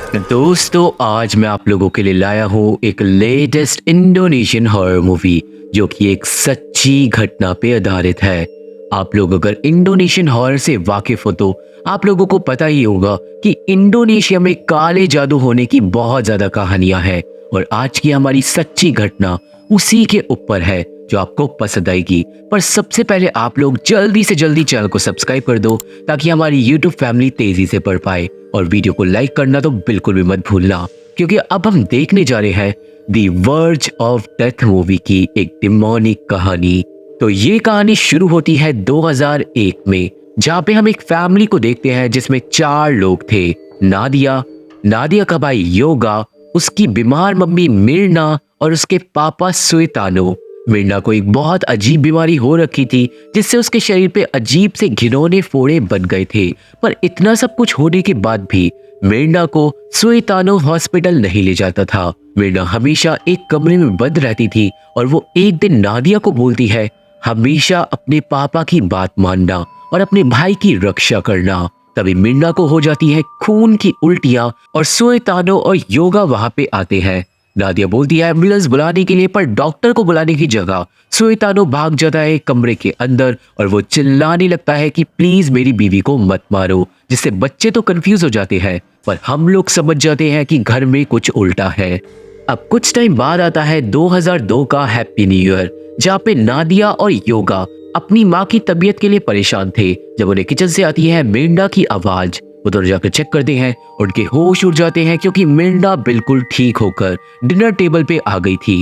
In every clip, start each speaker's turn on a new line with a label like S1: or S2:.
S1: दोस्तों, आज मैं आप लोगों के लिए लाया हूँ एक लेटेस्ट इंडोनेशियन हॉरर मूवी जो कि एक सच्ची घटना पे आधारित है। आप लोग अगर इंडोनेशियन हॉरर से वाकिफ हो तो आप लोगों को पता ही होगा कि इंडोनेशिया में काले जादू होने की बहुत ज्यादा कहानियां हैं और आज की हमारी सच्ची घटना उसी के ऊपर है जो आपको पसंद आएगी। पर सबसे पहले आप लोग जल्दी से जल्दी चैनल को सब्सक्राइब कर दो ताकि हमारी यूट्यूब फैमिली तेजी से बढ़ पाए और वीडियो को लाइक करना तो बिल्कुल भी मत भूलना, क्योंकि अब हम देखने जा रहे हैं the verge of death movie की एक डिमोनिक कहानी। तो ये कहानी शुरू होती है 2001 में, जहाँ पे हम एक फैमिली को देखते हैं जिसमें 4 लोग थे। नादिया का भाई योगा, उसकी बीमार मम्मी मिर्ना और उसके पापा सुइतानो। मिर्ना को एक बहुत अजीब बीमारी हो रखी थी जिससे उसके शरीर पे अजीब से घिनौने फोड़े बन गए थे। पर इतना सब कुछ होने के बाद भी मिर्ना को सुइतानो हॉस्पिटल नहीं ले जाता था। मिर्ना हमेशा एक कमरे में बंद रहती थी और वो एक दिन नादिया को बोलती है हमेशा अपने पापा की बात मानना और अपने भाई की रक्षा करना। तभी मिर्ना को हो जाती है खून की उल्टियां और सुइतानो और योगा वहां पे आते हैं। नादिया बोलती है एम्बुलेंस बुलाने के लिए, पर डॉक्टर को बुलाने की जगह सुइतानो भाग जाता है कमरे के अंदर और वो चिल्लाने लगता है कि प्लीज मेरी बीवी को मत मारो, जिससे बच्चे तो कंफ्यूज हो जाते हैं पर हम लोग समझ जाते हैं कि घर में कुछ उल्टा है। अब कुछ टाइम बाद आता है 2002 का हैप्पी न्यू ईयर, जहाँ पे नादिया और योगा अपनी माँ की तबीयत के लिए परेशान थे जब उन्हें किचन से आती है मिर्ना की आवाज। उधर जाकर चेक करते हैं, उनके होश उड़ जाते हैं क्योंकि मिर्ना बिल्कुल ठीक होकर डिनर टेबल पे आ गई थी।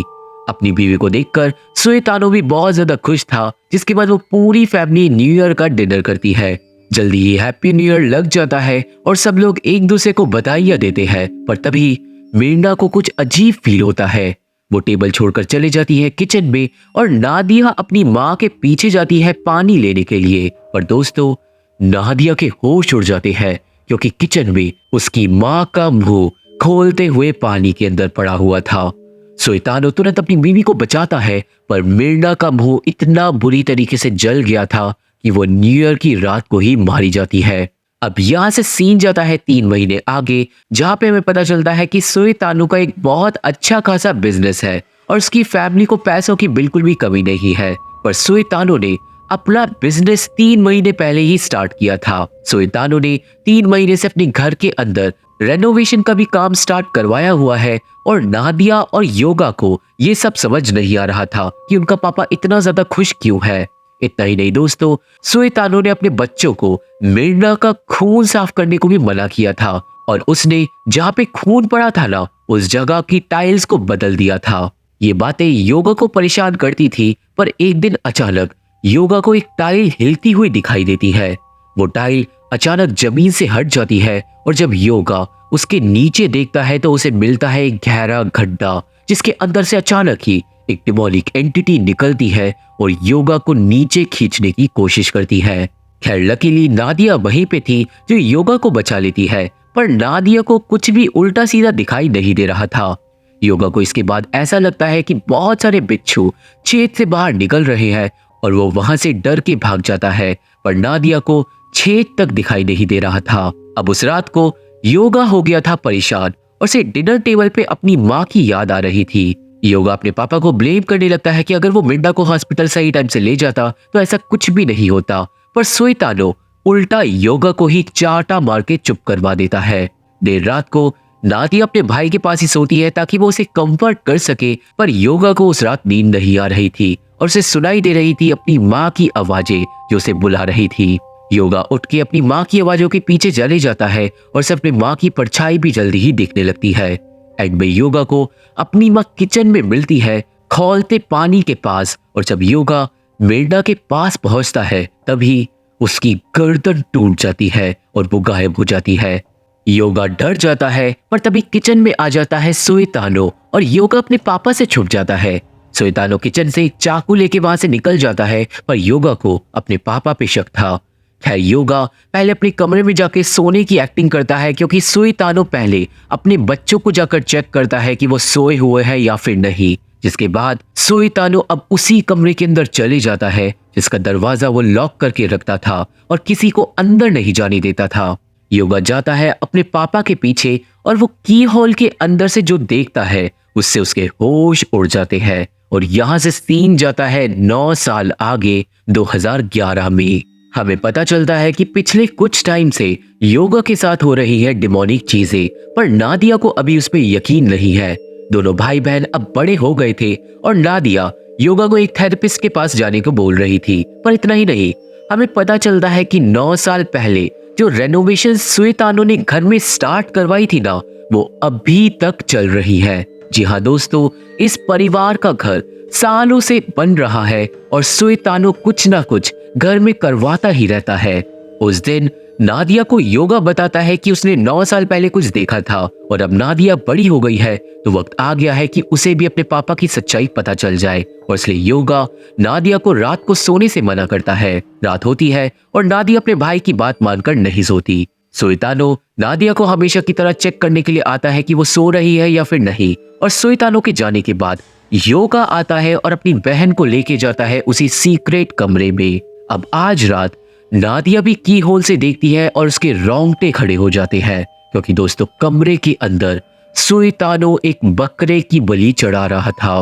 S1: अपनी बीवी को देखकर सुइतानो भी बहुत ज्यादा खुश था, जिसके बाद वो पूरी फैमिली न्यू ईयर का डिनर करती है। जल्दी ही हैप्पी न्यू ईयर लग जाता है और सब लोग एक दूसरे को बधाइयां देते हैं, पर तभी मिर्ना को कुछ अजीब फील होता है। वो टेबल छोड़कर चले जाती है किचन में और नादिया अपनी माँ के पीछे जाती है पानी लेने के लिए। पर दोस्तों, नादिया के होश उड़ जाते हैं क्योंकि किचन में उसकी माँ का मुंह खोलते हुए पानी के अंदर पड़ा हुआ था। सुइतानो तुरंत अपनी बीवी को बचाता है, पर मिर्ना का मुंह इतना बुरी तरीके से जल गया था कि वो न्यू ईयर की रात को ही मारी जाती है। अब यहाँ से सीन जाता है 3 महीने आगे, जहाँ पे हमें पता चलता है कि सुइतानो का एक बहुत अच्छा खासा बिजनेस है और उसकी फैमिली को पैसों की बिल्कुल भी कमी नहीं है। पर सुइतानो ने अपना बिजनेस 3 महीने पहले ही स्टार्ट किया था। सुइतानो ने 3 महीने से अपने घर के अंदर रेनोवेशन का भी काम स्टार्ट करवाया हुआ है और नादिया और योगा को ये सब समझ नहीं आ रहा था कि उनका पापा इतना ज्यादा खुश क्यों है। इतना ही नहीं दोस्तों, सुइतानो ने अपने बच्चों को मिर्ना का खून साफ करने को भी मना किया था और उसने जहाँ पे खून पड़ा था ना, उस जगह की टाइल्स को बदल दिया था। ये बातें योगा को परेशान करती थी, पर एक दिन अचानक योगा को एक टाइल हिलती हुई दिखाई देती है। वो टाइल अचानक जमीन से हट जाती है और जब योगा उसके नीचे देखता है तो उसे मिलता है एक गहरा गड्ढा, जिसके अंदर से अचानक ही एक डिमोनिक एंटिटी निकलती है और योगा को नीचे खींचने की कोशिश करती है। खैर लकीली नादिया वहीं पे थी जो योगा को बचा लेती है, पर नादिया को कुछ भी उल्टा सीधा दिखाई नहीं दे रहा था। योगा को इसके बाद ऐसा लगता है कि बहुत सारे बिच्छू छेद से बाहर निकल रहे हैं और वो वहां से डर के भाग जाता है, पर नादिया को छेद तक दिखाई नहीं दे रहा था। अब उस रात को योगा हो गया था परेशान और उसे डिनर टेबल पे अपनी माँ की याद आ रही थी। योगा अपने पापा को ब्लेम करने लगता है कि अगर वो मिर्ना को हॉस्पिटल सही टाइम से ले जाता तो ऐसा कुछ भी नहीं होता, पर सुइतानो उल्टा योगा को ही चाटा मार के चुप करवा देता है। देर रात को नादिया अपने भाई के पास ही सोती है ताकि वो उसे कंफर्ट कर सके, पर योगा को उस रात नींद नहीं आ रही थी और उसे सुनाई दे रही थी अपनी माँ की आवाजें जो उसे बुला रही थी। योगा उठ के अपनी माँ की आवाजों के पीछे चले जाता है और उसे अपनी माँ की परछाई भी जल्दी ही दिखने लगती है। एंड में योगा को अपनी माँ किचन में मिलती है खौलते पानी के पास, और जब योगा मिर्ना के पास पहुंचता है तभी उसकी गर्दन टूट जाती है और वो गायब हो जाती है। योगा डर जाता है, पर तभी किचन में आ जाता है सुइतानो और योगा अपने पापा से छुप जाता है। सुइतानो किचन से चाकू लेके वहां से निकल जाता है, पर योगा को अपने पापा पे शक था। खैर योगा पहले अपने कमरे में जाके सोने की एक्टिंग करता है क्योंकि सुइतानो पहले अपने बच्चों को जाकर चेक करता है कि वो सोए हुए हैं या फिर नहीं, जिसके बाद सुइतानो अब उसी कमरे के अंदर चले जाता है जिसका दरवाजा वो लॉक करके रखता था और किसी को अंदर नहीं जाने देता था। योगा जाता है अपने पापा के पीछे और वो की होल के अंदर से जो देखता है उससे उसके होश उड़ जाते हैं और यहाँ से सीन जाता है 9 साल आगे 2011 में। हमें पता चलता है कि पिछले कुछ टाइम से योगा के साथ हो रही है डिमोनिक चीजें, पर नादिया को अभी उस पर यकीन नहीं है। दोनों भाई बहन अब बड़े हो गए थे और नादिया योगा को एक थेरेपिस्ट के पास जाने को बोल रही थी। पर इतना ही नहीं, हमें पता चलता है कि 9 साल पहले जो रेनोवेशन सुएतानो ने घर में स्टार्ट करवाई थी ना, वो अभी तक चल रही है। जी हाँ दोस्तों, इस परिवार का घर सालों से बन रहा है और सुएतानो कुछ ना कुछ घर में करवाता ही रहता है। उस दिन नादिया को योगा बताता है कि उसने 9 साल पहले कुछ देखा था और अब नादिया बड़ी हो गई है तो वक्त आ गया है कि उसे भी अपने पापा की सच्चाई पता चल जाए, और इसलिए योगा नादिया को रात को सोने से मना करता है। रात होती है और नादिया अपने भाई की बात मानकर नहीं सोती। सुएतानो नादिया को हमेशा की तरह चेक करने के लिए आता है कि वो सो रही है या फिर नहीं, और सुएतानो के जाने के बाद योगा आता है और अपनी बहन को लेके जाता है उसी सीक्रेट कमरे में। अब आज रात नादिया भी की होल से देखती है और उसके रोंगटे खड़े हो जाते हैं, क्योंकि दोस्तों कमरे के अंदर सुएतानो एक बकरे की बलि चढ़ा रहा था।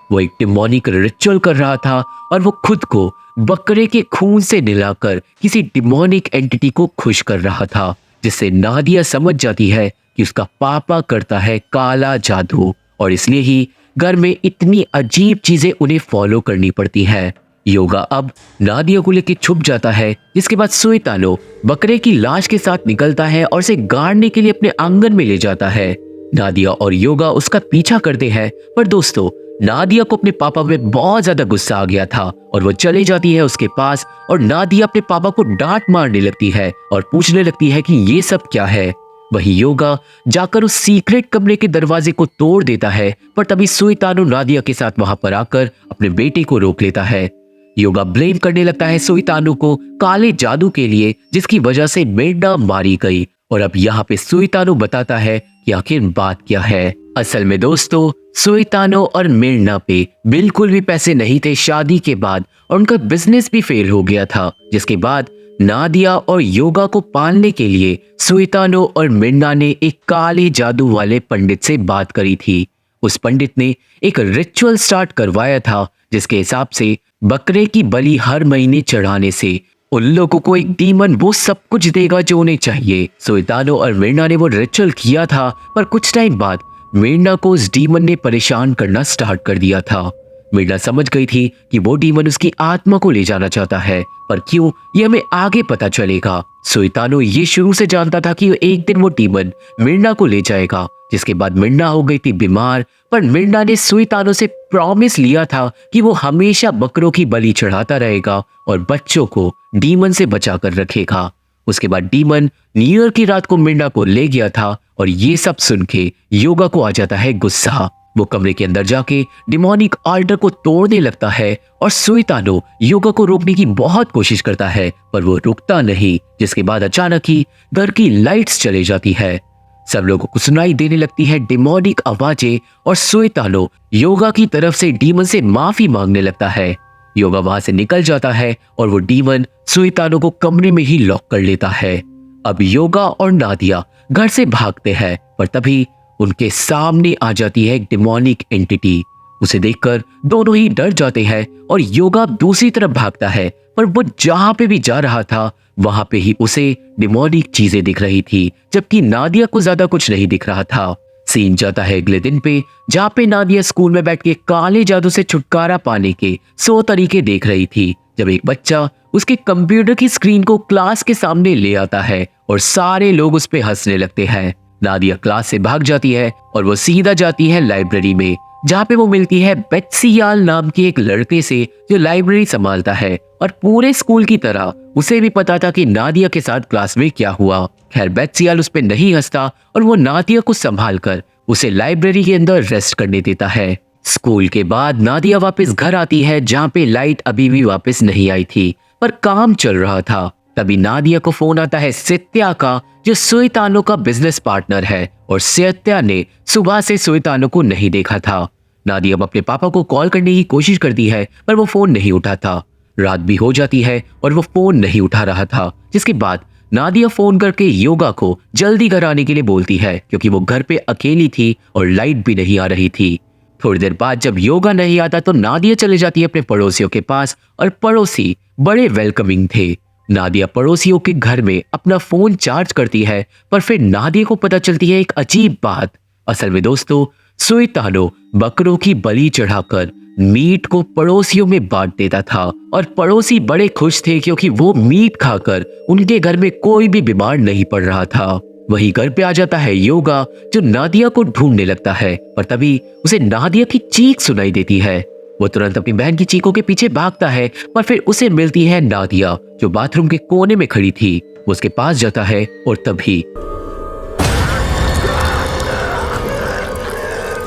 S1: वो एक डिमोनिक रिचुअल कर रहा था और वो खुद को बकरे के खून से नहलाकर किसी डिमोनिक एंटिटी को खुश कर रहा था, जिससे नादिया समझ जाती है कि उसका पापा करता है काला जादू, और इसलिए ही घर में इतनी अजीब चीजें उन्हें फॉलो करनी पड़ती है। योगा अब नादिया को लेकर छुप जाता है, जिसके बाद सुएतानो बकरे की लाश के साथ निकलता है और उसे गाड़ने के लिए अपने आंगन में ले जाता है। नादिया और योगा उसका पीछा करते हैं, पर दोस्तों नादिया को अपने पापा पे बहुत ज्यादा गुस्सा आ गया था और वो चली जाती है उसके पास, और नादिया अपने पापा को डांट मारने लगती है और पूछने लगती है कि ये सब क्या है। वही योगा जाकर उस सीक्रेट कमरे के दरवाजे को तोड़ देता है, पर तभी सुएतानो नादिया के साथ वहां पर आकर अपने बेटे को रोक लेता है। योगा ब्लेम करने लगता है सुएतानो को काले जादू के लिए, जिसकी वजह से मेंढा मारी गई, और अब यहाँ पे सुएतानो बताता है कि आखिर बात क्या है। असल में दोस्तों सुएतानो और मिर्ना पे बिल्कुल भी पैसे नहीं थे शादी के बाद, और उनका बिजनेस भी फेल हो गया था, जिसके बाद नादिया और योगा को पालने के लिए सुएतानो और मिर्ना ने एक काले जादू वाले पंडित से बात करी थी। उस पंडित ने एक रिचुअल स्टार्ट करवाया था, जिसके हिसाब से बकरे की बलि हर महीने चढ़ाने से उन लोगों को एक डीमन वो सब कुछ देगा जो उन्हें चाहिए। सुएतानो और मिर्ना ने वो रिचुअल किया था, पर कुछ टाइम बाद मिर्ना को उस डीमन ने परेशान करना स्टार्ट कर दिया था। मिर्ना समझ गई थी कि वो डीमन उसकी आत्मा को ले जाना चाहता है, पर क्यों ये हमें आगे पता चलेगा। सुएतानो ये शुरू से जानता था कि एक दिन वो डीमन मिर्ना को ले जाएगा, जिसके बाद मिर्ना हो गई थी बीमार, पर मिर्ना ने सुएतानो से प्रॉमिस लिया था कि वो हमेशा बकरों की बलि चढ़ाता रहेगा और बच्चों को डीमन से बचा कर रखेगा। उसके बाद डीमन न्यू ईयर की रात को मिर्ना को ले गया था, और ये सब सुन के योगा को आ जाता है गुस्सा। वो कमरे के अंदर जाके डिमोनिक ऑल्टर को तोड़ने लगता है, और सुएतानो योगा को रोकने की बहुत कोशिश करता है, पर वो रुकता नहीं। जिसके बाद अचानक ही घर की लाइट्स चले जाती है, सब लोगों को सुनाई देने लगती है डिमोनिक आवाजें, और सुएतानो योगा की तरफ से डीमन से माफी मांगने लगता है। योगा वहां से निकल जाता है और वो डीमन सुएतानो को कमरे में ही लॉक कर लेता है। अब योगा और नादिया घर से भागते हैं, पर तभी उनके सामने आ जाती है एक डिमोनिक एंटिटी। उसे देखकर दोनों ही डर जाते हैं और योगा दूसरी तरफ भागता है, पर वो जहां पे भी जा रहा था वहां पे ही उसे डिमोनिक चीजें दिख रही थी, जबकि नादिया को ज्यादा कुछ नहीं दिख रहा था। सीन जाता है अगले दिन पे, जहाँ पे नादिया स्कूल में बैठ के काले जादू से छुटकारा पाने के 100 तरीके देख रही थी, जब एक बच्चा उसके कंप्यूटर की स्क्रीन को क्लास के सामने ले आता है और सारे लोग उस पे हंसने लगते हैं। नादिया क्लास से भाग जाती है और वो सीधा जाती है लाइब्रेरी में, जहाँ पे वो मिलती है बेत्सियाल नाम के एक लड़के से जो लाइब्रेरी संभालता है, और पूरे स्कूल की तरह उसे भी पता था कि नादिया के साथ क्लास में क्या हुआ। खैर बेत्सियाल उस पर नहीं हंसता और वो नादिया को संभाल कर उसे लाइब्रेरी के अंदर रेस्ट करने देता है। स्कूल के बाद नादिया वापस घर आती है, जहाँ पे लाइट अभी भी वापस नहीं आई थी, पर काम चल रहा था। तभी नादिया को फोन आता है सत्या का, जो सुएतानो का बिजनेस पार्टनर है, और सत्या ने सुबह से सुएतानो को नहीं देखा था। नादिया अब अपने पापा को कॉल करने की कोशिश करती है, पर वो फोन नहीं उठाता। रात भी हो जाती है और वो फोन नहीं उठा रहा था, जिसके बाद नादिया फोन करके योगा को जल्दी घर आने के लिए बोलती है क्योंकि वो घर पे अकेली थी और लाइट भी नहीं आ रही थी। थोड़ी देर बाद जब योगा नहीं आता तो नादिया चले जाती है अपने पड़ोसियों के पास और पड़ोसी बड़े वेलकमिंग थे। नादिया पड़ोसियों के घर में अपना फोन चार्ज करती है, पर फिर नादिया को पता चलती है एक अजीब बात। असल में दोस्तों, सुइतानो बकरों की बलि चढ़ाकर मीट को पड़ोसियों में बांट देता था और पड़ोसी बड़े खुश थे क्योंकि वो मीट खाकर उनके घर में कोई भी बीमार नहीं पड़ रहा था। वही घर पे आ जाता है योगा, जो नादिया को ढूंढने लगता है, पर तभी उसे नादिया की चीख सुनाई देती है। वो तुरंत अपनी बहन की चीखों के पीछे भागता है, पर फिर उसे मिलती है नादिया, जो बाथरूम के कोने में खड़ी थी। वो उसके पास जाता है और तभी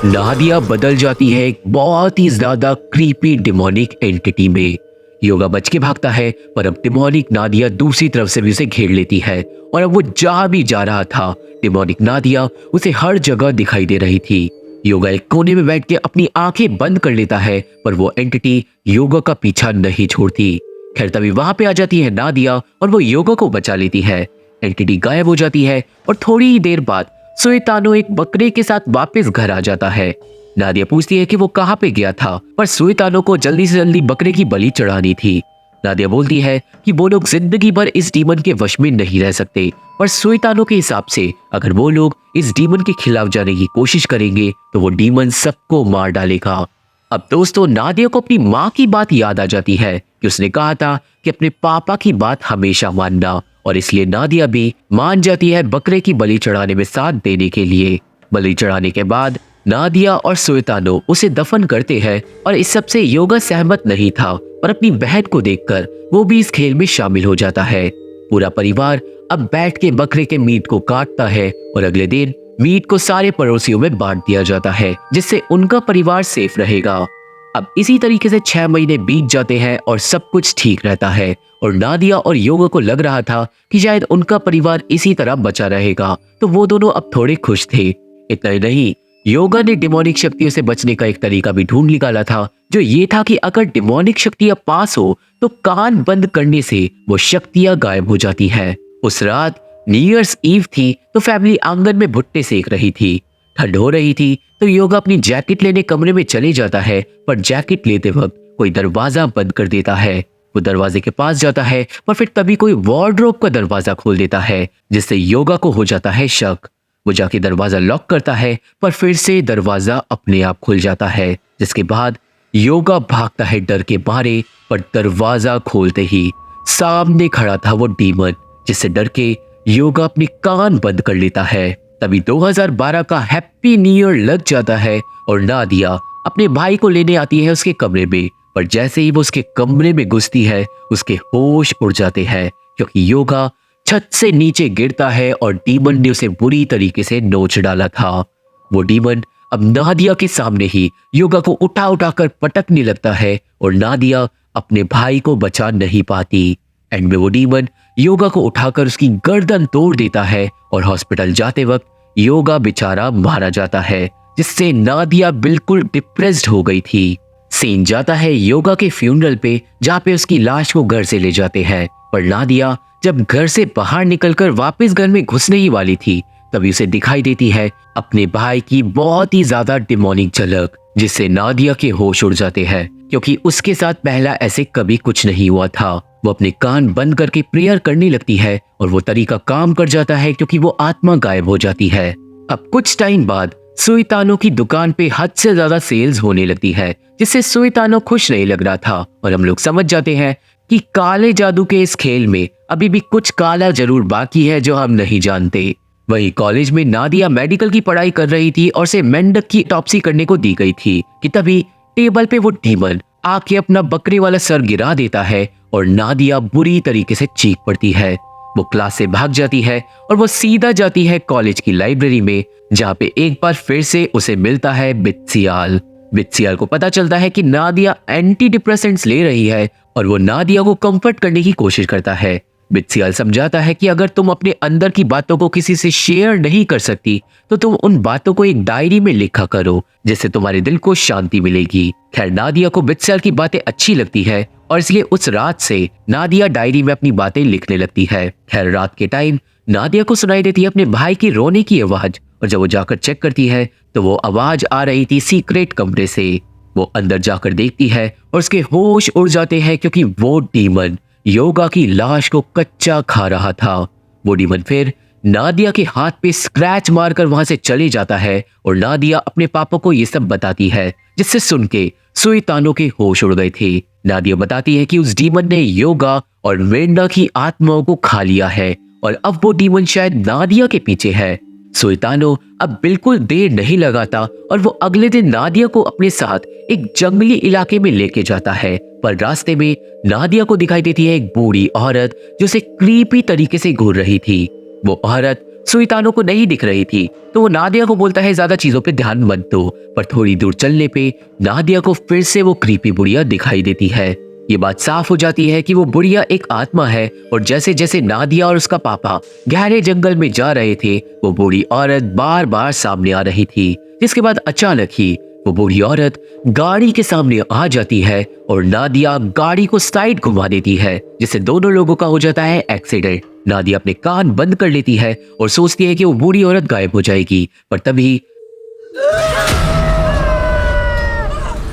S1: नादिया बदल जाती है एक बहुत ही ज्यादा क्रीपी डिमोनिक एंटिटी में। योगा बच के भागता है, पर अब डिमोनिक नादिया दूसरी तरफ से भी उसे घेर लेती है और अब वो जहां भी जा रहा था, डिमोनिक नादिया उसे हर जगह दिखाई दे रही थी। योगा एक कोने में बैठ के अपनी आंखें बंद कर लेता है, पर वो एंटिटी योगा का पीछा नहीं छोड़ती। खैर तभी वहां पे आ जाती है नादिया और वो योगा को बचा लेती है। एंटिटी गायब हो जाती है और थोड़ी ही देर बाद सुइतानो एक बकरे के साथ वापस घर आ जाता है। नादिया पूछती है कि वो कहाँ पे गया था, पर सुइतानो को जल्दी से जल्दी बकरे की बलि चढ़ानी थी। नादिया बोलती है कि वो लोग जिंदगी भर इस डीमन के वश में नहीं रह सकते, पर सुइतानो के हिसाब से अगर वो लोग इस डीमन के खिलाफ जाने की कोशिश करेंगे तो वो डीमन सबको मार डालेगा। अब दोस्तों, नादिया को अपनी माँ की बात याद आ जाती है कि उसने कहा था कि अपने पापा की बात हमेशा मानना, और इसलिए नादिया भी मान जाती है बकरे की बलि चढ़ाने में साथ देने के लिए। बलि चढ़ाने के बाद नादिया और सुइतानो उसे दफन करते हैं और इस सब से योगा सहमत नहीं था, पर अपनी बहन को देखकर वो भी इस खेल में शामिल हो जाता है। पूरा परिवार अब बैठ के बकरे के मीट को काटता है और अगले दिन मीट को सारे पड़ोसियों में बांट दिया जाता है, जिससे उनका परिवार सेफ रहेगा। अब इसी तरीके से 6 महीने बीत जाते हैं और सब कुछ ठीक रहता है और नादिया और योगा को लग रहा था कि शायद उनका परिवार इसी तरह बचा रहेगा, तो वो दोनों अब थोड़े खुश थे। इतना ही नहीं, योगा ने डिमोनिक शक्तियों से बचने का एक तरीका भी ढूंढ निकाला था, जो ये था कि अगर डिमोनिक शक्तियां पास हो तो कान बंद करने से वो शक्तियां गायब हो जाती है। उस रात न्यू ईयर्स ईव थी, तो फैमिली आंगन में भुट्टे सेक रही थी। ठंड हो रही थी तो योगा अपनी जैकेट लेने कमरे में चले जाता है, पर जैकेट लेते वक्त कोई दरवाजा बंद कर देता है। वो दरवाजे के पास जाता है, पर फिर तभी कोई वार्डरोब का दरवाजा खोल देता है, जिससे योगा को हो जाता है शक। वो जाके दरवाजा लॉक करता है, पर फिर से दरवाजा अपने आप खुल जाता है, जिसके बाद योगा भागता है डर के मारे, पर दरवाजा खोलते ही सामने खड़ा था वो डीमन, जिससे डर के योगा अपने कान बंद कर लेता है। तभी 2012 का हैप्पी न्यू ईयर लग जाता है और नादिया अपने भाई को लेने आती है उसके कमरे में, पर जैसे ही वो उसके कमरे में घुसती है उसके होश उड़ जाते हैं, क्योंकि योगा छत से नीचे गिरता है और डीमन ने उसे बुरी तरीके से नोच डाला था। वो डीमन अब नादिया के सामने ही योगा को उठा उठाकर पटकने लगता है और नादिया अपने भाई को बचा नहीं पाती। एंड में वो डीमन योगा को उठाकर उसकी गर्दन तोड़ देता है और हॉस्पिटल जाते वक्त योगा बेचारा मारा जाता है, जिससे नादिया बिल्कुल डिप्रेस्ड हो गई थी। सीन जाता है योगा के फ्यूनरल पे, जहाँ पे उसकी लाश को घर से ले जाते हैं, पर नादिया जब घर से बाहर निकलकर वापस घर में घुसने ही वाली थी, तभी उसे दिखाई देती है अपने भाई की बहुत ही ज्यादा डिमोनिक झलक, जिससे नादिया के होश उड़ जाते हैं, क्योंकि उसके साथ पहला ऐसे कभी कुछ नहीं हुआ था। वो अपने कान बंद करके प्रेयर करने लगती है और वो तरीका काम कर जाता है, क्योंकि वो आत्मा गायब हो जाती है। अब कुछ टाइम बाद सुइतानो की दुकान पे हद से ज्यादा सेल्स होने लगती है, जिससे सुइतानो खुश नहीं लग रहा था और हम लोग समझ जाते हैं कि काले जादू के इस खेल में अभी भी कुछ काला जरूर बाकी है जो हम नहीं जानते। वहीं कॉलेज में नादिया मेडिकल की पढ़ाई कर रही थी और उसे मेंढक की ऑटोप्सी करने को दी गई थी कि तभी टेबल पे वो डीमन आके अपना बकरे वाला सर गिरा देता है और नादिया बुरी तरीके से चीख पड़ती है। वो क्लास से भाग जाती है और वो सीधा जाती है कॉलेज की लाइब्रेरी में, जहाँ पे एक बार फिर से उसे मिलता है बित्सियाल। बित्सियाल को पता चलता है कि नादिया एंटी डिप्रेसेंट्स ले रही है और वो नादिया को कंफर्ट करने की कोशिश करता है, बित्सियाल समझाता है कि अगर तुम अपने अंदर की बातों को किसी से शेयर नहीं कर सकती तो तुम उन बातों को एक डायरी में लिखा करो, जिससे तुम्हारे दिल को शांति मिलेगी। खैर, नादिया को बित्सियाल की बातें अच्छी लगती है और इसलिए उस रात से नादिया डायरी में अपनी बातें लिखने लगती है। खैर, रात के टाइम नादिया को सुनाई देती है अपने भाई की रोने की आवाज, और जब वो जाकर चेक करती है तो वो आवाज आ रही थी सीक्रेट कमरे से। वो अंदर जाकर देखती है और उसके होश उड़ जाते हैं, क्योंकि वो डीमन योगा की लाश को कच्चा खा रहा था। वो डीमन फिर नादिया के हाथ पे स्क्रैच मारकर वहां से चले जाता है और नादिया अपने पापा को ये सब बताती है, जिससे सुन के सुइतानो के होश उड़ गए थे। नादिया बताती है कि उस डीमन ने योगा और वेंडा की आत्माओं को खा लिया है और अब वो डीमन शायद नादिया के पीछे है। सुइतानो अब बिल्कुल देर नहीं लगाता और वो अगले दिन नादिया को अपने साथ एक जंगली इलाके में लेके जाता है। पर रास्ते में नादिया को दिखाई देती है एक बूढ़ी औरत जो उसे क्रीपी तरीके से घूर रही थी। वो औरत सुइतानो को नहीं दिख रही थी, तो वो नादिया को बोलता है ज्यादा चीजों पे ध्यान मत दो। पर थोड़ी दूर चलने पे नादिया को फिर से वो क्रीपी बुढ़िया दिखाई देती है। ये बात साफ हो जाती है कि वो बुढ़िया एक आत्मा है और जैसे जैसे नादिया और उसका पापा गहरे जंगल में जा रहे थे, वो बूढ़ी औरत बार बार सामने आ रही थी। जिसके बाद अचानक ही वो बूढ़ी औरत गाड़ी के सामने आ जाती है और नादिया गाड़ी को साइड घुमा देती है, जिससे दोनों लोगों का हो जाता है एक्सीडेंट। नादिया अपने कान बंद कर लेती है और सोचती है कि वो बूढ़ी औरत गायब हो जाएगी, पर तभी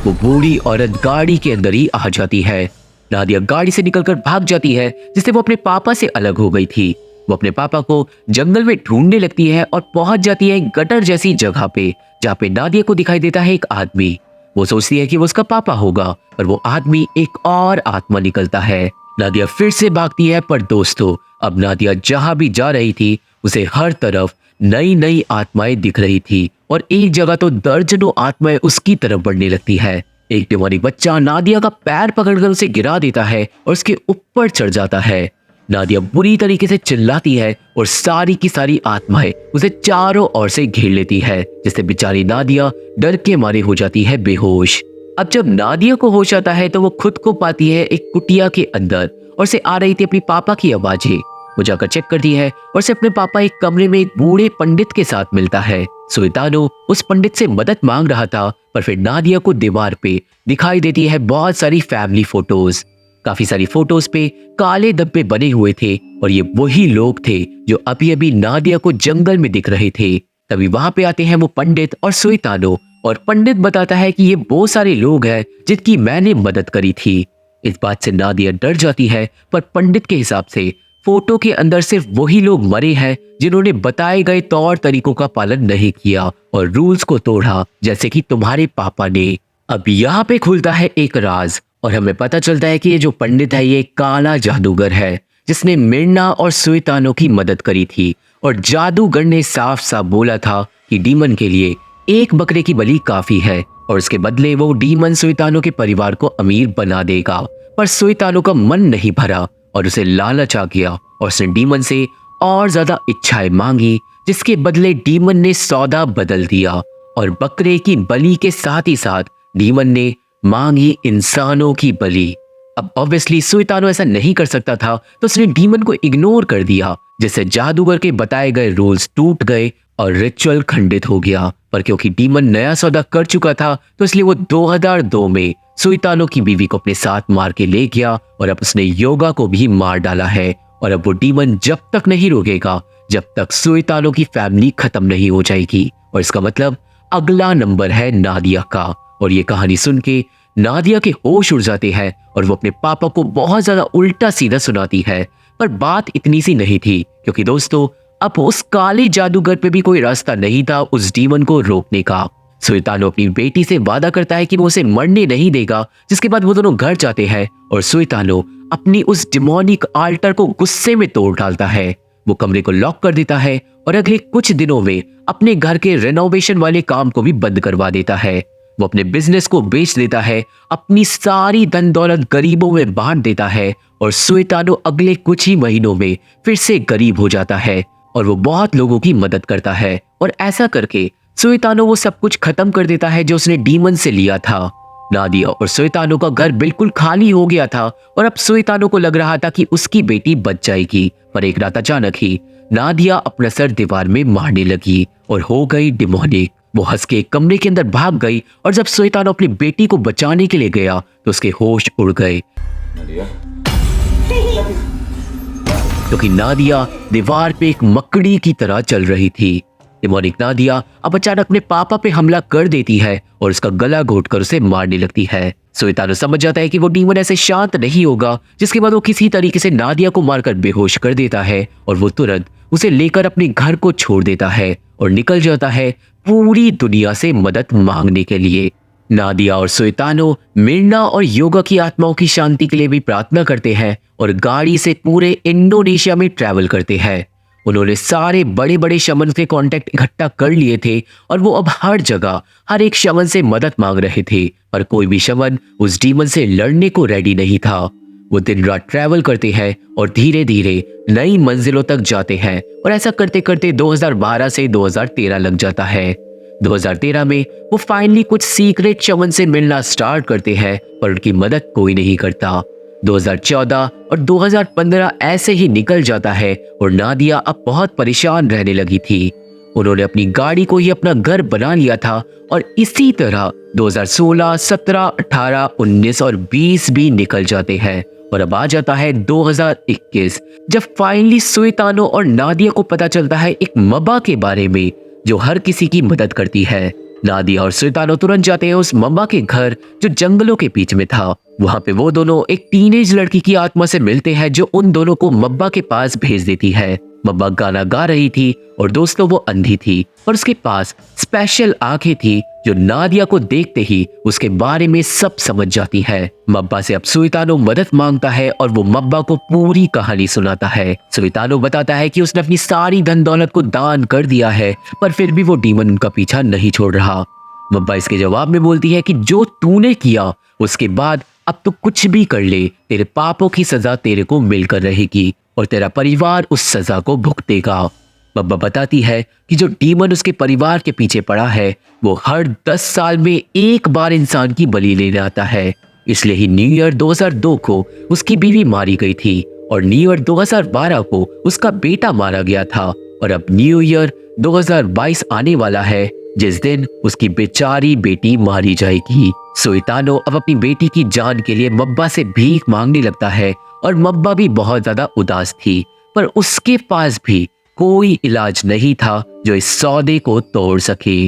S1: वो बूढ़ी औरत गाड़ी के अंदर ही आ जाती है। नादिया गाड़ी से निकलकर भाग जाती है, जिससे वो अपने पापा से अलग हो गई थी। वो अपने पापा को जंगल में ढूंढने लगती है और पहुंच जाती है एक गटर जैसी जगह पे, जहाँ पे नादिया को दिखाई देता है एक आदमी। वो सोचती है कि वो उसका पापा होगा, पर वो आदमी एक और आत्मा निकलता है। नादिया फिर से भागती है, पर दोस्तों अब नादिया जहां भी जा रही थी उसे हर तरफ नई नई आत्माएं दिख रही थी और एक जगह तो दर्जनों आत्माएं उसकी तरफ बढ़ने लगती है। एक डिमोनिक बच्चा नादिया का पैर पकड़कर उसे गिरा देता है और उसके ऊपर चढ़ जाता है। नादिया बुरी तरीके से चिल्लाती है और सारी की सारी आत्माएं उसे चारों ओर से घेर लेती है, जिससे बेचारी नादिया डर के मारे हो जाती है बेहोश। अब जब नादिया को होश आता है तो वो खुद को पाती है एक कुटिया के अंदर और से आ रही थी अपनी पापा की आवाजें। वो जाकर चेक करती है और से अपने पापा एक कमरे में एक बूढ़े पंडित के साथ मिलता है। सुइतानो उस पंडित से मदद मांग रहा था, पर फिर नादिया को दीवार पे दिखाई देती है बहुत सारी फैमिली फोटोज। काफी सारी फोटोज पे काले धब्बे बने हुए थे और ये वही लोग थे जो अभी अभी नादिया को जंगल में दिख रहे थे। तभी वहां पे आते हैं वो पंडित और सुइतानो, और पंडित बताता है कि ये वो सारे लोग हैं जिनकी मैंने मदद करी थी। इस बात से नादिया डर जाती है, पर पंडित के हिसाब से फोटो के अंदर सिर्फ वही लोग मरे हैं जिन्होंने बताए गए तौर तरीकों का पालन नहीं किया और रूल्स को तोड़ा, जैसे कि तुम्हारे पापा ने। अब यहाँ पे खुलता है एक राज और हमें पता चलता है कि ये जो पंडित है ये काला जादूगर है, जिसने मिर्ना और सुइतानो की मदद करी थी। और जादूगर ने साफ साफ बोला था कि डीमन के लिए एक बकरे की बलि काफी है और उसके बदले वो डीमन सुइतानो के परिवार को अमीर बना देगा। पर सुइतानो का मन नहीं भरा और उसे लालच आ गया और उसने डीमन से और ज्यादा इच्छाएं मांगी, जिसके बदले डीमन ने सौदा बदल दिया और बकरे की बलि के साथ ही साथ डीमन ने मांगी इंसानों की बलि। अब ऑब्वियसली सुइतानो ऐसा नहीं कर सकता था, तो उसने डीमन को इग्नोर कर दिया, जिससे जादूगर के बताए गए रूल्स टूट गए और रिचुअल खंडित हो गया। पर क्योंकि डीमन नया सौदा कर चुका था, तो इसलिए वो 2002 में सुइतानो की बीवी को अपने साथ मार के ले गया और अब उसने योगा को भी मार डाला है। और अब वो डीमन जब तक नहीं रुकेगा जब तक सुइतानो की फैमिली खत्म नहीं हो जाएगी। और इसका मतलब अगला नंबर है नादिया का। और ये कहानी सुन के नादिया के होश उड़ जाते हैं और वो अपने पापा को बहुत ज्यादा उल्टा सीधा सुनाती है। पर बात इतनी सी नहीं थी, क्योंकि दोस्तों अब उस काले जादूगर पे भी कोई रास्ता नहीं था उस डीमन को रोकने का। सुइतानो अपनी बेटी से वादा करता है कि वो उसे मरने नहीं देगा, जिसके बाद वो दोनों घर जाते हैं और सुइतानो अपनी उस डिमोनिक आल्टर को गुस्से में तोड़ डालता है। वो कमरे को लॉक कर देता है और अगले कुछ दिनों में अपने घर के रेनोवेशन वाले काम को भी बंद करवा देता है। वो अपने बिजनेस को बेच देता है, अपनी सारी धन दौलत गरीबों में बांट देता है और सुइतानो अगले कुछ ही महीनों में फिर से गरीब हो जाता है और वो बहुत लोगों की मदद करता है। और ऐसा करके सुइतानो वो सब कुछ खत्म कर देता है जो उसने डीमन से लिया था। नादिया और सुल्तानो का घर बिल्कुल खाली हो गया था और अब सुल्तानो को लग रहा था कि उसकी बेटी बच जाएगी। पर एक रात अचानक ही नादिया अपना सर दीवार में मारने लगी और हो गई डिमोनिक। वो हंस के एक कमरे के अंदर भाग गई और जब सुल्तानो अपनी बेटी को बचाने के लिए गया तो उसके होश उड़ गए, क्योंकि नादिया दीवार पे एक मकड़ी की तरह चल रही थी। डिमोनिक नादिया अब अचानक अपने पापा पे हमला कर देती है और उसका गला घोटकर उसे मारने लगती है। सुल्तानो समझ जाता है कि वो डीमन ऐसे शांत नहीं होगा, जिसके बाद वो किसी तरीके से नादिया को मारकर बेहोश कर देता है और वो तुरंत उसे लेकर अपने घर को छोड़ देता है और निकल जाता है पूरी दुनिया से मदद मांगने के लिए। नादिया और सुल्तानो मिर्ना और योगा की आत्माओं की शांति के लिए भी प्रार्थना करते हैं और गाड़ी से पूरे इंडोनेशिया में ट्रैवल करते हैं। उन्होंने सारे बड़े बड़े शमन के कांटेक्ट इकट्ठा कर लिए थे और वो अब हर जगह हर एक शमन से मदद मांग रहे थे, पर कोई भी शमन उस डीमन से लड़ने को रेडी नहीं था। वो दिन रात ट्रैवल करते हैं और धीरे धीरे नई मंजिलों तक जाते हैं और ऐसा करते करते 2012 से 2013 लग जाता है। 2013 में वो फाइनली कुछ सीक्रेट शमन से मिलना स्टार्ट करते हैं, पर उनकी मदद कोई नहीं करता। 2014 और 2015 ऐसे ही निकल जाता है और नादिया अब बहुत परेशान रहने लगी थी। उन्होंने अपनी गाड़ी को ही अपना घर बना लिया था और इसी तरह 2016, 17, 18, 19 और 20 भी निकल जाते हैं और अब आ जाता है 2021, जब फाइनली सुल्तानो और नादिया को पता चलता है एक मब्बा के बारे में जो हर किसी की मदद करती है। नादिया और सुल्तानो तुरंत जाते हैं उस मब्बा के घर जो जंगलों के बीच में था। वहां पे वो दोनों एक टीनेज लड़की की आत्मा से मिलते हैं जो उन दोनों को मब्बा के पास भेज देती है। मब्बा गाना गा रही थी और दोस्तों वो अंधी थी और उसके पास स्पेशल आंखें थी जो नादिया को देखते ही उसके बारे में सब समझ जाती है। मब्बा से अब सुल्तानो मदद मांगता है और वो मब्बा को पूरी कहानी सुनाता है। सुल्तानो बताता है कि उसने अपनी सारी धन दौलत को दान कर दिया है, पर फिर भी वो डीमन उनका पीछा नहीं छोड़ रहा। मब्बा इसके जवाब में बोलती है कि जो तूने किया उसके बाद अब तू कुछ भी कर ले, तेरे पापों की सजा तेरे को मिलकर रहेगी और तेरा परिवार उस सजा को भुगतेगा। मब्बा बताती है कि जो डीमन उसके परिवार के पीछे पड़ा है वो हर 10 साल में एक बार इंसान की बलि लेने आता है। इसलिए ही न्यू ईयर 2002 को उसकी बीवी मारी गई थी और न्यू ईयर 2012 को उसका बेटा मारा गया था और अब न्यू ईयर 2022 आने वाला है जिस दिन उसकी बेचारी बेटी मारी जाएगी। सुल्तानो अब अपनी बेटी की जान के लिए मब्बा से भीख मांगने लगता है और मब्बा भी बहुत ज्यादा उदास थी, पर उसके पास भी कोई इलाज नहीं था जो इस सौदे को तोड़ सके।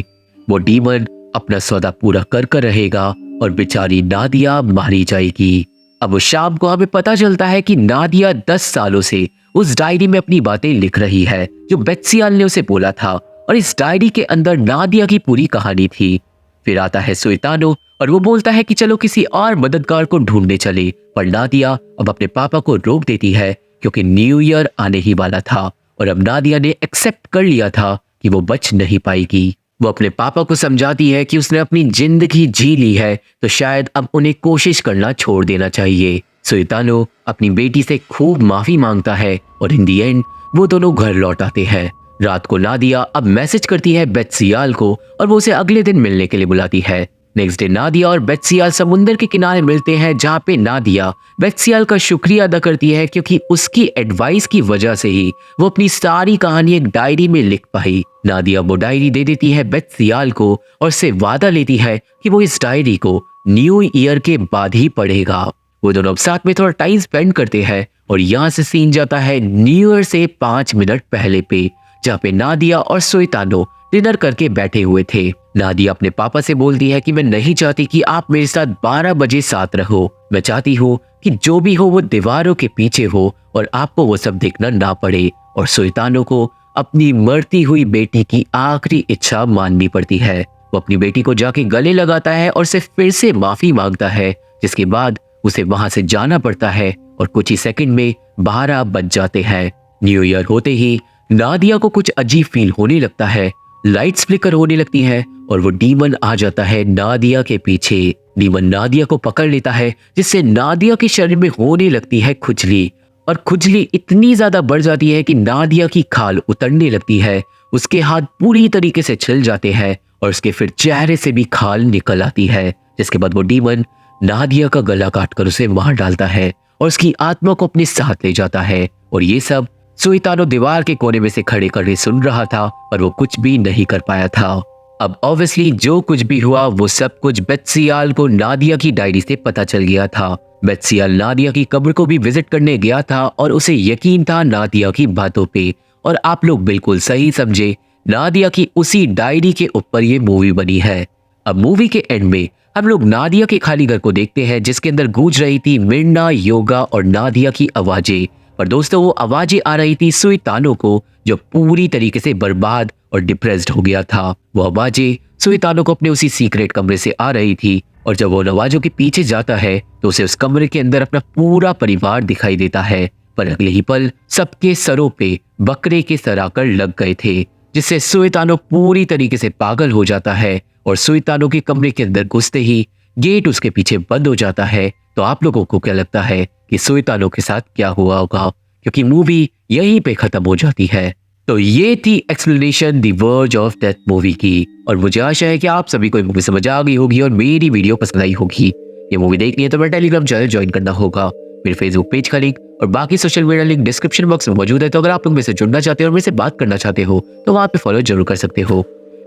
S1: वो डीमन अपना सौदा पूरा कर कर रहेगा और बेचारी नादिया मारी जाएगी। अब उस शाम को हमें पता चलता है कि नादिया 10 सालों से उस डायरी में अपनी बातें लिख रही है जो बेत्सियाल ने उसे बोला था और इस डायरी के अंदर नादिया की पूरी कहानी थी। फिर आता है सुल्तानो और वो बोलता है कि चलो किसी और मददगार को ढूंढने चले, पर नादिया अब अपने पापा को रोक देती है क्योंकि न्यू ईयर आने ही वाला था और अब नादिया ने एक्सेप्ट कर लिया था कि वो बच नहीं पाएगी। वो अपने पापा को समझाती है कि उसने अपनी जिंदगी जी ली है तो शायद अब उन्हें कोशिश करना छोड़ देना चाहिए। सुल्तानो अपनी बेटी से खूब माफी मांगता है और इन दी एंड वो दोनों घर लौट आते हैं। रात को नादिया अब मैसेज करती है बेत्सियाल को और वो उसे अगले दिन मिलने के लिए बुलाती है। नेक्स्ट डे नादिया और बेत्सियाल समुंदर के किनारे मिलते हैं जहाँ पे नादिया बेत्सियाल का शुक्रिया अदा करती है क्योंकि उसकी एडवाइस की वजह से ही वो अपनी सारी कहानी एक डायरी में लिख पाई। नादिया वो डायरी दे देती है बेत्सियाल को और उससे वादा लेती है कि वो इस डायरी को न्यू ईयर के बाद ही पढ़ेगा। वो दोनों अब साथ में थोड़ा टाइम स्पेंड करते हैं और यहाँ से सीन जाता है न्यू ईयर से 5 मिनट पहले पे, जहाँ पे नादिया और सुल्तानो डिनर करके बैठे हुए थे। नादिया अपने पापा से बोलती है कि मैं नहीं चाहती कि आप मेरे साथ 12 बजे साथ रहो। मैं चाहती हूँ कि जो भी हो वो दीवारों के पीछे हो और आपको वो सब देखना ना पड़े। और सुल्तानो को अपनी मरती हुई बेटी की आखिरी इच्छा माननी पड़ती है। वो अपनी बेटी को जाके गले लगाता है और उसे फिर से माफी मांगता है, जिसके बाद उसे वहां से जाना पड़ता है और कुछ ही सेकंड में 12 बज जाते हैं। न्यू ईयर होते ही नादिया को कुछ अजीब फील होने लगता है, लाइट्स फ्लिकर होने लगती हैं और वो डीमन आ जाता है नादिया के पीछे। डीमन नादिया को पकड़ लेता है जिससे नादिया के शरीर में होने लगती है खुजली और खुजली इतनी ज्यादा बढ़ जाती है कि नादिया की खाल उतरने लगती है। उसके हाथ पूरी तरीके से छिल जाते हैं और उसके फिर चेहरे से भी खाल निकल आती है, जिसके बाद वो डीमन नादिया का गला काटकर उसे मार डालता है और उसकी आत्मा को अपने साथ ले जाता है। और ये सब सुइतानो दीवार के कोने में से खड़े खड़े सुन रहा था, पर वो कुछ भी नहीं कर पाया था। अब ऑब्वियसली जो कुछ भी हुआ वो सब कुछ बेत्सियाल को नादिया की डायरी से पता चल गया था। बेत्सियाल नादिया की कब्र को भी विजिट करने गया था और उसे यकीन था नादिया की बातों पे। और आप लोग बिल्कुल सही समझे, नादिया की उसी डायरी के ऊपर ये मूवी बनी है। अब मूवी के एंड में हम लोग नादिया के खाली घर को देखते हैं, जिसके अंदर गूंज रही थी मिर्ना, योगा और नादिया की आवाजें। पर दोस्तों वो आवाजें आ रही थी सुइतानो को, जो पूरी तरीके से बर्बाद और डिप्रेस्ड हो गया था। वो आवाजें सुइतानो को अपने उसी सीक्रेट कमरे से आ रही थी और जब वो आवाजों के पीछे जाता है तो उसे उस कमरे के अंदर अपना पूरा परिवार दिखाई देता है। पर अगले ही पल सबके सरों पे बकरे के सर आकर लग गए थे, जिससे सुइतानो पूरी तरीके से पागल हो जाता है और सुइतानो के कमरे के अंदर घुसते ही गेट उसके पीछे बंद हो जाता है। तो आप लोगों को क्या लगता है कि सुइतानो के साथ क्या हुआ होगा? क्योंकि मूवी यहीं पे खत्म हो जाती है। तो ये थी explanation the verge of death movie की, और मुझे आशा है कि आप सभी को ये मूवी समझ आ गई होगी और मेरी वीडियो पसंद आई होगी। ये मूवी देखनी है तो मेरा टेलीग्राम चैनल ज्वाइन करना होगा। मेरे फेसबुक पेज का लिंक और बाकी social media link description box में मौजूद है। तो अगर आप लोग मेरे से जुड़ना चाहते हो और मेरे से बात करना चाहते हो तो वहाँ पे फॉलो जरूर कर सकते हो।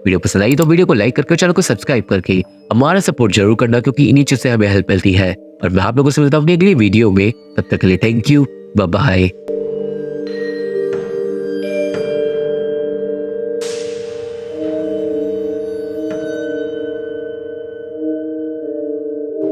S1: वीडियो पसंद आई तो वीडियो को लाइक करके चैनल को सब्सक्राइब करके हमारा सपोर्ट जरूर करना, क्योंकि इन्हीं चीज से हमें हेल्प मिलती है। और मैं आप लोगों से मिलता हूँ अपनी अगली वीडियो में। तब तक के लिए थैंक यू, बाय बाय।